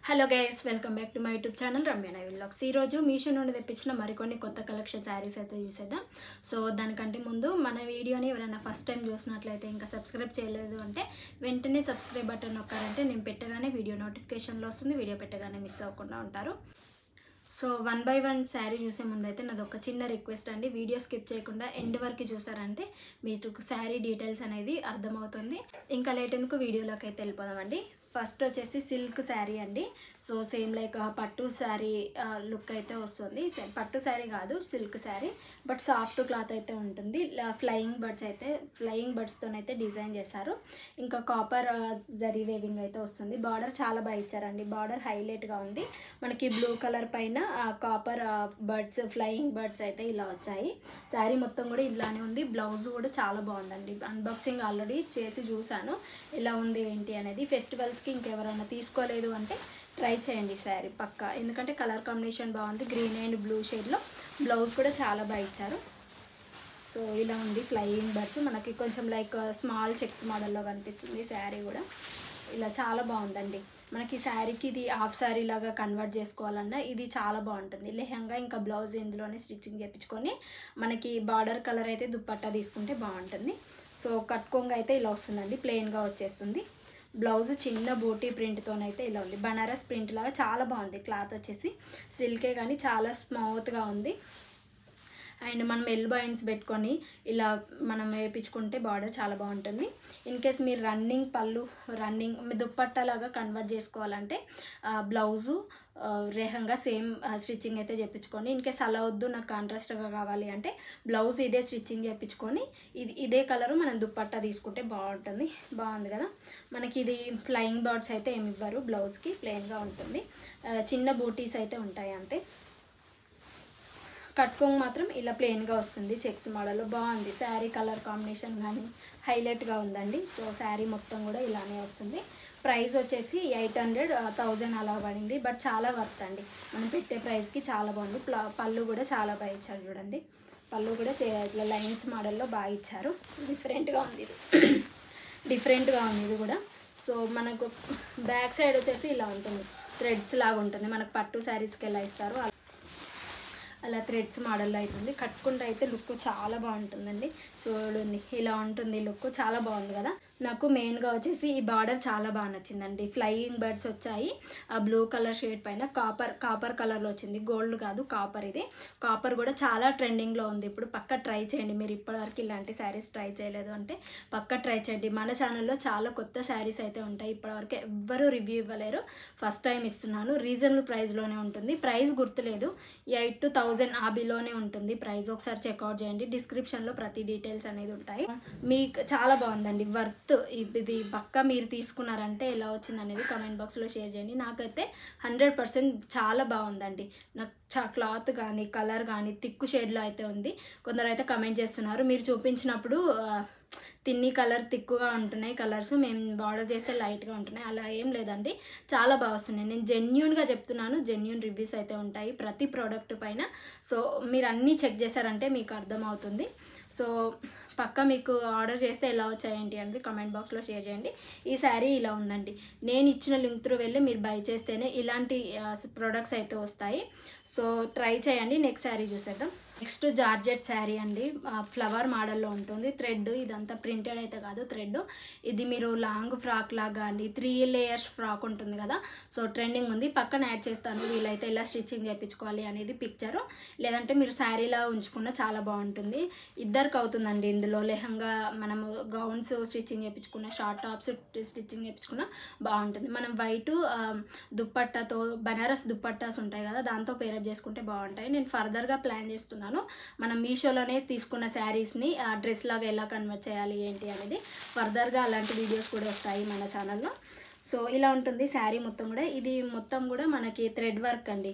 Hello guys, welcome back to my YouTube channel Ramya నై vlogs. ఈరోజు మీషో నుండి తెప్పించిన మరికొన్ని కొత్త కలెక్షన్ శారీస్ అయితే చూసేద్దాం. సో దానికంటే ముందు మన వీడియోని ఎవరైనా ఫస్ట్ టైం చూసినట్లయితే ఇంకా సబ్స్క్రైబ్ చేయలేదు అంటే వెంటనే సబ్స్క్రైబ్ బటన్ నొక్కారంటే నేను పెట్టగానే వీడియో నోటిఫికేషన్లో వస్తుంది. వీడియో పెట్టగానే మిస్ అవ్వకుండా ఉంటారు. So one by one sari చూసే ముందు అయితే నాది ఒక చిన్న రిక్వెస్ట్ అండి. వీడియో స్కిప్ చేయకుండా ఎండ్ వరకు చూసారంటే మీకు శారీ డీటెయిల్స్ అనేది అర్థమవుతుంది. ఇంకా లేట్ ఎందుకు వీడియోలోకి అయితే వెళ్ళిపోదామండి. ఫస్ట్ వచ్చేసి సిల్క్ శారీ అండి. సో సేమ్ లైక్ పట్టు శారీ లుక్ అయితే వస్తుంది. పట్టు శారీ కాదు, silk sari, but soft cloth అయితే ఉంటుంది. ఫ్లయింగ్ బర్డ్స్తోనైతే డిజైన్ చేశారు. ఇంకా కాపర్ జరీ వేవింగ్ అయితే వస్తుంది. బార్డర్ చాలా బాగా ఇచ్చారండి. బార్డర్ హైలైట్గా ఉంది. మనకి బ్లూ కలర్ పైన కాపర్ బర్డ్స్, ఫ్లయింగ్ బర్డ్స్ అయితే ఇలా వచ్చాయి. శారీ మొత్తం కూడా ఇలానే ఉంది. బ్లౌజ్ కూడా చాలా బాగుందండి. అన్బాక్సింగ్ ఆల్రెడీ చేసి చూసాను ఎలా ఉంది ఏంటి అనేది. ఫెస్టివల్స్కి ఇంకెవరైనా తీసుకోలేదు అంటే ట్రై చేయండి శారీ పక్కా, ఎందుకంటే కలర్ కాంబినేషన్ బాగుంది. గ్రీన్ అండ్ బ్లూ షేడ్లో బ్లౌజ్ కూడా చాలా బాగా ఇచ్చారు. సో ఇలా ఉంది ఫ్లయింగ్ బర్డ్స్. మనకి కొంచెం లైక్ స్మాల్ చెక్స్ మోడల్లో కనిపిస్తుంది. శారీ కూడా ఇలా చాలా బాగుందండి. మనకి శారీకి ఇది హాఫ్ శారీ లాగా కన్వర్ట్ చేసుకోవాలన్నా ఇది చాలా బాగుంటుంది. లెహంగా ఇంకా బ్లౌజ్ ఇందులోనే స్టిచ్చింగ్ చేయించుకొని మనకి బార్డర్ కలర్ అయితే దుప్పట్టా తీసుకుంటే బాగుంటుంది. సో కట్టుకోంగ అయితే ఇలా వస్తుందండి, ప్లెయిన్గా వచ్చేస్తుంది. బ్లౌజ్ చిన్న బోటీ ప్రింట్తోనైతే ఇలా ఉంది. బనారస్ ప్రింట్ లాగా చాలా బాగుంది. క్లాత్ వచ్చేసి సిల్కే కానీ చాలా స్మూత్గా ఉంది. అండ్ మనం ఎల్బో హ్యాండ్స్ పెట్టుకొని ఇలా మనం వేయించుకుంటే బార్డర్ చాలా బాగుంటుంది. ఇన్ కేస్ మీరు రన్నింగ్ దుప్పట్టలాగా కన్వర్ట్ చేసుకోవాలంటే బ్లౌజు రేహంగా సేమ్ స్టిచ్చింగ్ అయితే చేయించుకొని, ఇన్ కేస్ అలా వద్దు నాకు కాంట్రాస్ట్గా కావాలి అంటే బ్లౌజ్ ఇదే స్టిచ్చింగ్ చేయించుకొని ఇదే కలరు మనం దుప్పట్టా తీసుకుంటే బాగుంటుంది. బాగుంది కదా. మనకి ఇది ఫ్లయింగ్ బర్డ్స్ అయితే ఏమి ఇవ్వరు, బ్లౌజ్కి ప్లెయిన్గా ఉంటుంది. చిన్న బూటీస్ అయితే ఉంటాయి అంతే. కట్టుకోంగ్ మాత్రం ఇలా ప్లెయిన్గా వస్తుంది. చెక్స్ మోడల్లో బాగుంది. శారీ కలర్ కాంబినేషన్ కానీ హైలైట్గా ఉందండి. సో శారీ మొత్తం కూడా ఇలానే వస్తుంది. ప్రైస్ వచ్చేసి 800, 1000 అలా పడింది. బట్ చాలా వర్త్ అండి. మనం పెట్టే ప్రైస్కి చాలా బాగుంది. పళ్ళు కూడా చాలా బాగా ఇచ్చారు చూడండి. పళ్ళు కూడా ఇట్లా లైన్స్ మోడల్లో బాగా ఇచ్చారు. డిఫరెంట్గా ఉంది ఇది కూడా. సో మనకు బ్యాక్ సైడ్ వచ్చేసి ఇలా ఉంటుంది, థ్రెడ్స్ లాగా ఉంటుంది. మనకు పట్టు శారీస్కి ఎలా ఇస్తారో అలా థ్రెడ్స్ మోడల్లో అవుతుంది. కట్టుకుంటే అయితే లుక్ చాలా బాగుంటుందండి. చూడండి ఇలా ఉంటుంది లుక్, చాలా బాగుంది కదా. నాకు మెయిన్గా వచ్చేసి ఈ బార్డర్ చాలా బాగా నచ్చిందండి. ఫ్లయింగ్ బర్డ్స్ వచ్చాయి. ఆ బ్లూ కలర్ షేడ్ పైన కాపర్ కలర్లో వచ్చింది. గోల్డ్ కాదు, కాపర్. ఇది కాపర్ కూడా చాలా ట్రెండింగ్లో ఉంది ఇప్పుడు. పక్క ట్రై చేయండి. మీరు ఇప్పటివరకు ఇలాంటి శారీస్ ట్రై చేయలేదు అంటే పక్క ట్రై చేయండి. మన ఛానల్లో చాలా కొత్త శారీస్ అయితే ఉంటాయి. ఇప్పటివరకు ఎవ్వరూ రివ్యూ ఇవ్వలేరు, ఫస్ట్ టైం ఇస్తున్నాను. రీజనబుల్ ప్రైస్లోనే ఉంటుంది. ప్రైస్ గుర్తులేదు, 8 to 1000 ఆ బిలోనే ఉంటుంది ప్రైస్. ఒకసారి చెక్అవుట్ చేయండి. డిస్క్రిప్షన్లో ప్రతి డీటెయిల్స్ అనేది ఉంటాయి. మీకు చాలా బాగుందండి, వర్త్. ఇది పక్కా మీరు తీసుకున్నారంటే ఎలా వచ్చింది అనేది కామెంట్ బాక్స్లో షేర్ చేయండి. నాకైతే 100% చాలా బాగుందండి. నాకు క్లాత్ కానీ కలర్ కానీ థిక్ షేడ్లో అయితే ఉంది. కొందరు అయితే కమెంట్ చేస్తున్నారు మీరు చూపించినప్పుడు తిన్ని కలర్ థిక్గా ఉంటున్నాయి కలర్స్, మేము ఆర్డర్ చేస్తే లైట్గా ఉంటున్నాయి. అలా ఏం లేదండి, చాలా బాగా వస్తున్నాయి. నేను జెన్యూన్గా చెప్తున్నాను. జెన్యూన్ రివ్యూస్ అయితే ఉంటాయి ప్రతి ప్రోడక్ట్ పైన. సో మీరు అన్నీ చెక్ చేశారంటే మీకు అర్థమవుతుంది. సో పక్కా మీకు ఆర్డర్ చేస్తే ఎలా వచ్చాయేంటి అనేది కామెంట్ బాక్స్లో షేర్ చేయండి. ఈ శారీ ఇలా ఉందండి. నేను ఇచ్చిన లింక్ త్రూ వెళ్ళి మీరు బై చేస్తేనే ఇలాంటి ప్రోడక్ట్స్ అయితే వస్తాయి. సో ట్రై చేయండి. నెక్స్ట్ శారీ చూసేద్దాం. నెక్స్ట్ జార్జెట్ శారీ అండి. ఫ్లవర్ మోడల్లో ఉంటుంది. థ్రెడ్ ఇదంతా ప్రింటెడ్ అయితే కాదు, థ్రెడ్. ఇది మీరు లాంగ్ ఫ్రాక్ లాగా అండి, 3 layers ఫ్రాక్ ఉంటుంది కదా. సో ట్రెండింగ్ ఉంది. పక్కన యాడ్ చేస్తాను వీలైతే ఎలా స్టిచ్చింగ్ చేయించుకోవాలి అనేది పిక్చరు. లేదంటే మీరు శారీలా ఉంచుకున్న చాలా బాగుంటుంది. ఇద్దరికి అవుతుందండి. ఇందులో లెహంగా మనము గౌన్స్ స్టిచ్చింగ్ చేయించుకున్న, షార్ట్ టాప్స్ స్టిచ్చింగ్ చేయించుకున్న బాగుంటుంది. మనం వైట్ దుప్పట్టాతో, బనారస్ దుప్పట్టాస్ ఉంటాయి కదా, దాంతో పేరప్ చేసుకుంటే బాగుంటాయి. నేను ఫర్దర్గా ప్లాన్ చేస్తున్నాను. మనం మీషోలోనే తీసుకున్న శారీస్ని డ్రెస్ లాగా ఎలా కన్వర్ట్ చేయాలి ఏంటి అనేది. ఫర్దర్గా అలాంటి వీడియోస్ కూడా వస్తాయి మన ఛానల్లో. సో ఇలా ఉంటుంది శారీ మొత్తం కూడా. ఇది మొత్తం కూడా మనకి థ్రెడ్ వర్క్ అండి.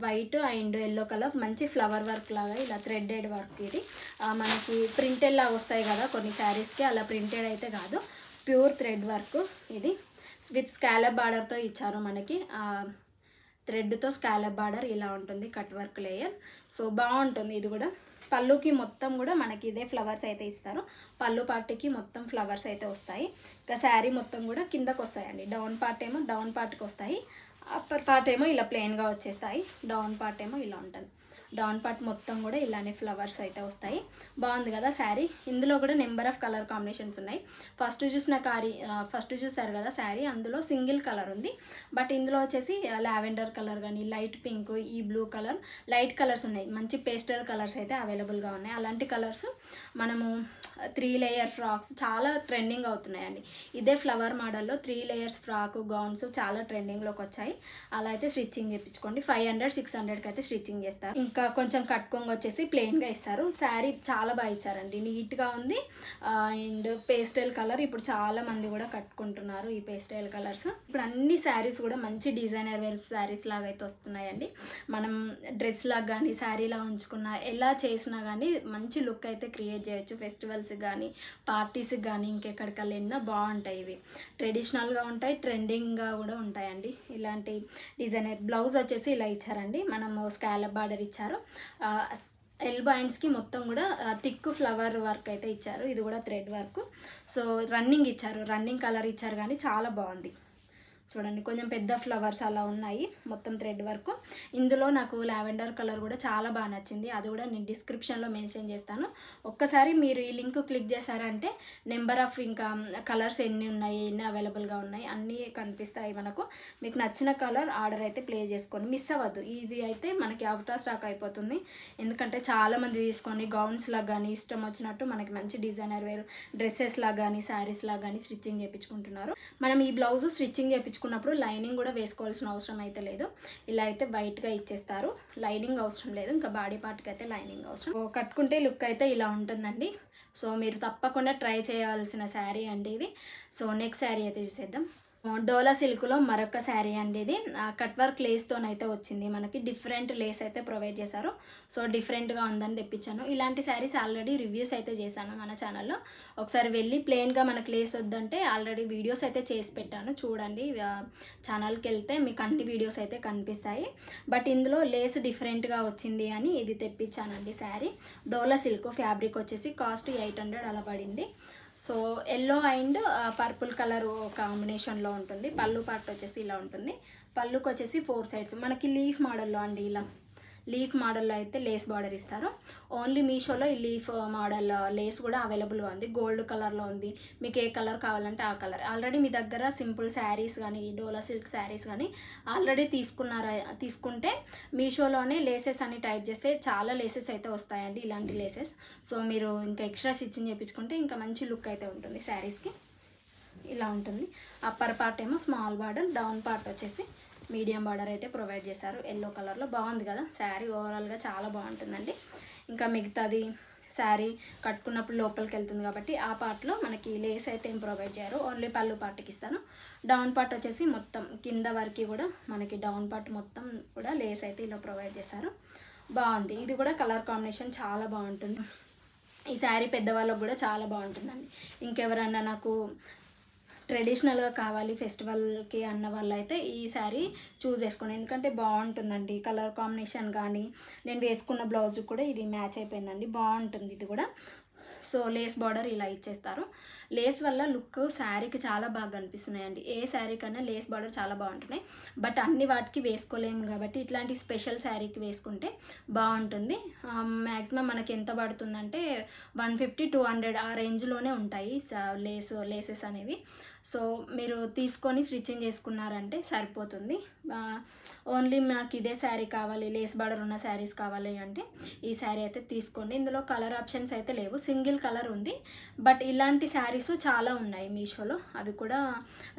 వైట్ అండ్ ఎల్లో కలర్ మంచి ఫ్లవర్ వర్క్ లాగా ఇలా థ్రెడెడ్ వర్క్. ఇది మనకి ప్రింటెడ్ లాగా వస్తాయి కదా కొన్ని శారీస్కి, అలా ప్రింటెడ్ అయితే కాదు, ప్యూర్ థ్రెడ్ వర్క్. ఇది విత్ స్కాలప్ బార్డర్తో ఇచ్చారు మనకి. థ్రెడ్తో స్కాలప్ బార్డర్ ఇలా ఉంటుంది, కట్ వర్క్ లేయర్. సో బాగుంటుంది ఇది కూడా. పళ్ళుకి మొత్తం కూడా మనకి ఇదే ఫ్లవర్స్ అయితే ఇస్తారు. పళ్ళు పార్ట్కి మొత్తం ఫ్లవర్స్ అయితే వస్తాయి. ఇంకా శారీ మొత్తం కూడా కిందకు వస్తాయండి. డౌన్ పార్ట్ ఏమో డౌన్ పార్ట్కి వస్తాయి, అప్పర్ పార్ట్ ఏమో ఇలా ప్లెయిన్గా వచ్చేస్తాయి, డౌన్ పార్ట్ ఏమో ఇలా ఉంటుంది. డౌన్ పార్ట్ మొత్తం కూడా ఇలానే ఫ్లవర్స్ అయితే వస్తాయి. బాగుంది కదా శారీ. ఇందులో కూడా నెంబర్ ఆఫ్ కలర్ కాంబినేషన్స్ ఉన్నాయి. ఫస్ట్ చూసారు కదా శారీ, అందులో సింగిల్ కలర్ ఉంది. బట్ ఇందులో వచ్చేసి లావెండర్ కలర్ కానీ, లైట్ పింక్, ఈ బ్లూ కలర్, లైట్ కలర్స్ ఉన్నాయి. మంచి పేస్టల్ కలర్స్ అయితే అవైలబుల్గా ఉన్నాయి. అలాంటి కలర్స్ మనము 3 లేయర్ ఫ్రాక్స్ చాలా ట్రెండింగ్ అవుతున్నాయండి. ఇదే ఫ్లవర్ మోడల్లో 3 లేయర్స్ ఫ్రాక్ గౌన్స్ చాలా ట్రెండింగ్లోకి వచ్చాయి. అలా అయితే స్టిచ్చింగ్ చేయించుకోండి. 500-600కి అయితే స్టిచ్చింగ్ చేస్తారు. ఇంకా కొంచెం కట్టుకోంగా వచ్చేసి ప్లెయిన్గా ఇస్తారు. శారీ చాలా బాగా ఇచ్చారండి, నీట్గా ఉంది. అండ్ పేస్టల్ కలర్ ఇప్పుడు చాలా మంది కూడా కట్టుకుంటున్నారు ఈ పేస్టల్ కలర్స్. ఇప్పుడు అన్ని శారీస్ కూడా మంచి డిజైనర్ వేర్ శారీస్ లాగా అయితే వస్తున్నాయండి. మనం డ్రెస్ లాగా కానీ శారీలా ఉంచుకున్న ఎలా చేసినా కానీ మంచి లుక్ అయితే క్రియేట్ చేయొచ్చు. ఫెస్టివల్స్కి కానీ, పార్టీస్కి కానీ, ఇంకెక్కడికల్లా ఎన్నో బాగుంటాయి. ఇవి ట్రెడిషనల్గా ఉంటాయి, ట్రెండింగ్గా కూడా ఉంటాయండి. ఇలాంటి డిజైనర్ బ్లౌజ్ వచ్చేసి ఇలా ఇచ్చారండి. మనము స్కాలప్ బార్డర్ ఇచ్చారు. ఎల్బో హ్యాండ్స్కి మొత్తం కూడా థిక్ ఫ్లవర్ వర్క్ అయితే ఇచ్చారు. ఇది కూడా థ్రెడ్ వర్క్. సో రన్నింగ్ ఇచ్చారు, రన్నింగ్ కలర్ ఇచ్చారు కానీ చాలా బాగుంది. చూడండి కొంచెం పెద్ద ఫ్లవర్స్ అలా ఉన్నాయి, మొత్తం థ్రెడ్ వర్క్. ఇందులో నాకు లావెండర్ కలర్ కూడా చాలా బాగా నచ్చింది. అది కూడా నేను డిస్క్రిప్షన్లో మెన్షన్ చేస్తాను. ఒక్కసారి మీరు ఈ లింక్ క్లిక్ చేశారంటే నెంబర్ ఆఫ్ ఇంకా కలర్స్ ఎన్ని ఉన్నాయి, ఎన్ని అవైలబుల్గా ఉన్నాయి అన్నీ కనిపిస్తాయి మనకు. మీకు నచ్చిన కలర్ ఆర్డర్ అయితే ప్లేస్ చేసుకోండి, మిస్ అవ్వద్దు. ఇది అయితే మనకి అవుట్ ఆఫ్ స్టాక్ అయిపోతుంది. ఎందుకంటే చాలామంది తీసుకొని గౌన్స్ లాగా కానీ ఇష్టం వచ్చినట్టు మనకి మంచి డిజైనర్ వేరు డ్రెస్సెస్ లాగా కానీ శారీస్ లాగా కానీ స్టిచ్చింగ్ చేయించుకుంటున్నారు. మనం ఈ బ్లౌజ్ స్టిచ్చింగ్ చేయించుకున్నప్పుడు లైనింగ్ కూడా వేసుకోవాల్సిన అవసరం అయితే లేదు. ఇలా అయితే వైట్గా ఇచ్చేస్తారు, లైనింగ్ అవసరం లేదు. ఇంకా బాడీ పార్ట్కి అయితే లైనింగ్ అవసరం. కట్టుకుంటే లుక్ అయితే ఇలా ఉంటుందండి. సో మీరు తప్పకుండా ట్రై చేయవలసిన శారీ అండి ఇది. సో నెక్స్ట్ శారీ అయితే చూసేద్దాం. డోలా సిల్క్లో మరొక శారీ అండి ఇది. కట్ వర్క్ లేస్తోనైతే వచ్చింది. మనకి డిఫరెంట్ లేస్ అయితే ప్రొవైడ్ చేశారు. సో డిఫరెంట్గా ఉందని తెప్పించాను. ఇలాంటి శారీస్ ఆల్రెడీ రివ్యూస్ అయితే చేశాను మన ఛానల్లో. ఒకసారి వెళ్ళి ప్లెయిన్గా మనకు లేస్ వద్దంటే ఆల్రెడీ వీడియోస్ అయితే చేసి పెట్టాను, చూడండి. ఛానల్కి వెళ్తే మీకు అన్ని వీడియోస్ అయితే కనిపిస్తాయి. బట్ ఇందులో లేస్ డిఫరెంట్గా వచ్చింది అని ఇది తెప్పించానండి శారీ. డోలా సిల్క్ ఫ్యాబ్రిక్ వచ్చేసి కాస్ట్ 800 అలా పడింది. So yellow and purple colour కాంబినేషన్లో ఉంటుంది. పళ్ళు పార్ట్ వచ్చేసి ఇలా ఉంటుంది. పళ్ళుకి వచ్చేసి 4 సైడ్స్ మనకి లీఫ్ మోడల్లో అండి. ఇలా లీఫ్ మోడల్లో అయితే లేస్ బార్డర్ ఇస్తారు. ఓన్లీ మీషోలో ఈ లీఫ్ మోడల్ లేస్ కూడా అవైలబుల్గా ఉంది. గోల్డ్ కలర్లో ఉంది. మీకు ఏ కలర్ కావాలంటే ఆ కలర్. ఆల్రెడీ మీ దగ్గర సింపుల్ శారీస్ కానీ, డోలా సిల్క్ శారీస్ కానీ ఆల్రెడీ తీసుకుంటే మీషోలోనే లేసెస్ అని టైప్ చేస్తే చాలా లేసెస్ అయితే వస్తాయండి, ఇలాంటి లేసెస్. సో మీరు ఇంకా ఎక్స్ట్రా స్టిచ్చింగ్ చేయించుకుంటే ఇంకా మంచి లుక్ అయితే ఉంటుంది శారీస్కి. ఇలా ఉంటుంది. అప్పర్ పార్ట్ ఏమో స్మాల్ బార్డర్, డౌన్ పార్ట్ వచ్చేసి మీడియం బార్డర్ అయితే ప్రొవైడ్ చేశారు. ఎల్లో కలర్లో బాగుంది కదా శారీ. ఓవరాల్గా చాలా బాగుంటుందండి. ఇంకా మిగతాది శారీ కట్టుకున్నప్పుడు లోపలికి వెళ్తుంది కాబట్టి ఆ పార్ట్లో మనకి లేస్ అయితే ఏం ప్రొవైడ్ చేయరు, ఓన్లీ పళ్ళు పార్ట్కి ఇస్తాను. డౌన్ పార్ట్ వచ్చేసి మొత్తం కింద వరకు కూడా మనకి డౌన్ పార్ట్ మొత్తం కూడా లేస్ అయితే ఇలా ప్రొవైడ్ చేశారు. బాగుంది. ఇది కూడా కలర్ కాంబినేషన్ చాలా బాగుంటుంది. ఈ శారీ పెద్దవాళ్ళకు కూడా చాలా బాగుంటుందండి. ఇంకెవరన్నా నాకు ట్రెడిషనల్గా కావాలి ఫెస్టివల్కి అన్న వాళ్ళు అయితే ఈ శారీ చూస్ చేసుకోండి. ఎందుకంటే బాగుంటుందండి కలర్ కాంబినేషన్ కానీ, నేను వేసుకున్న బ్లౌజ్ కూడా ఇది మ్యాచ్ అయిపోయిందండి. బాగుంటుంది ఇది కూడా. సో లేస్ బార్డర్ ఇలా ఇచ్చేస్తారు. లేస్ వల్ల లుక్ శారీకి చాలా బాగా కనిపిస్తున్నాయండి. ఏ శారీ కన్నా లేస్ బార్డర్ చాలా బాగుంటున్నాయి. బట్ అన్ని వాటికి వేసుకోలేము కాబట్టి ఇట్లాంటి స్పెషల్ శారీకి వేసుకుంటే బాగుంటుంది. మ్యాక్సిమం మనకి ఎంత పడుతుందంటే 150-200 ఆ రేంజ్లోనే ఉంటాయి లేసెస్ అనేవి. సో మీరు తీసుకొని స్టిచ్చింగ్ చేసుకున్నారంటే సరిపోతుంది. ఓన్లీ నాకు ఇదే శారీ కావాలి, లేస్ బార్డర్ ఉన్న శారీస్ కావాలి అంటే ఈ శారీ అయితే తీసుకోండి. ఇందులో కలర్ ఆప్షన్స్ అయితే లేవు, సింగిల్ కలర్ ఉంది. బట్ ఇలాంటి శారీస్ చాలా ఉన్నాయి మీషోలో. అవి కూడా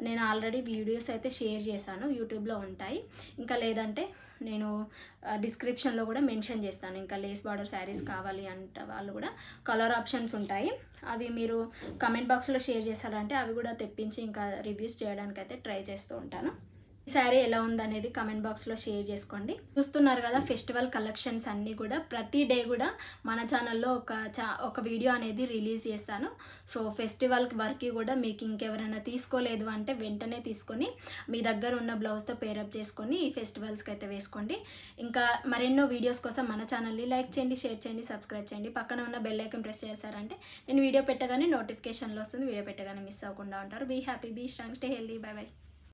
నేను ఆల్రెడీ వీడియోస్ అయితే షేర్ చేశాను, యూట్యూబ్లో ఉంటాయి. ఇంకా లేదంటే నేను డిస్క్రిప్షన్లో కూడా మెన్షన్ చేస్తాను. ఇంకా లేస్ బార్డర్ శారీస్ కావాలి అంటే వాళ్ళు కూడా కలర్ ఆప్షన్స్ ఉంటాయి. అవి మీరు కమెంట్ బాక్స్లో షేర్ చేశారంటే అవి కూడా తెప్పించి ఇంకా రివ్యూస్ చేయడానికి అయితే ట్రై చేస్తూ ఉంటాను. శారీ ఎలా ఉందనేది కమెంట్ బాక్స్లో షేర్ చేసుకోండి. చూస్తున్నారు కదా ఫెస్టివల్ కలెక్షన్స్ అన్నీ కూడా ప్రతి డే కూడా మన ఛానల్లో ఒక వీడియో అనేది రిలీజ్ చేస్తాను. సో ఫెస్టివల్ వరకు కూడా మీకు ఇంకెవరైనా తీసుకోలేదు అంటే వెంటనే తీసుకొని మీ దగ్గర ఉన్న బ్లౌజ్తో పేరప్ చేసుకొని ఈ ఫెస్టివల్స్కి అయితే వేసుకోండి. ఇంకా మరెన్నో వీడియోస్ కోసం మన ఛానల్ని లైక్ చేయండి, షేర్ చేయండి, సబ్స్క్రైబ్ చేయండి. పక్కన ఉన్న బెల్ ఐకాన్ ప్రెస్ చేశారంటే నేను వీడియో పెట్టగానే నోటిఫికేషన్లో వస్తుంది. వీడియో పెట్టగానే మిస్ అవ్వకుండా ఉంటారు. Be happy, be strong, stay healthy. Bye by.